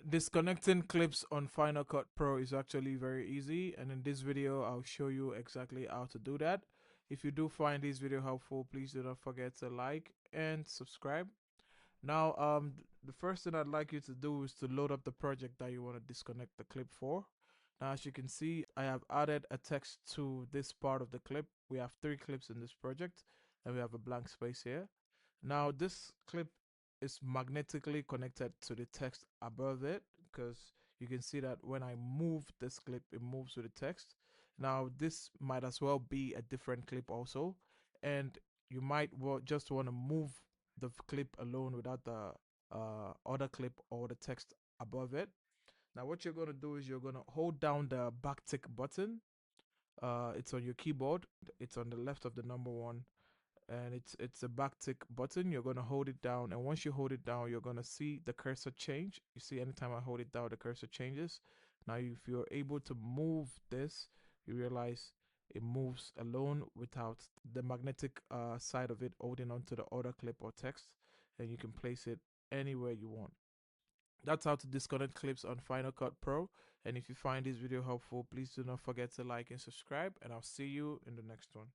Disconnecting clips on Final Cut Pro is actually very easy, and in this video I'll show you exactly how to do that. If you do find this video helpful, please do not forget to like and subscribe. Now the first thing I'd like you to do is to load up the project that you want to disconnect the clip for. Now as you can see, I have added a text to this part of the clip. We have 3 clips in this project and we have a blank space here. Now this clip is magnetically connected to the text above it, because you can see that when I move this clip, it moves with the text. Now this might as well be a different clip also, and you might just want to move the clip alone without the other clip or the text above it. Now what you're going to do is you're going to hold down the backtick button. It's on your keyboard. It's on the left of the number 1, and it's a backtick button. You're gonna hold it down, and once you hold it down, you're gonna see the cursor change. You see, anytime I hold it down, the cursor changes. Now if you're able to move this, you realize it moves alone without the magnetic side of it holding onto the other clip or text, and you can place it anywhere you want. That's how to disconnect clips on Final Cut Pro. And if you find this video helpful, please do not forget to like and subscribe, and I'll see you in the next one.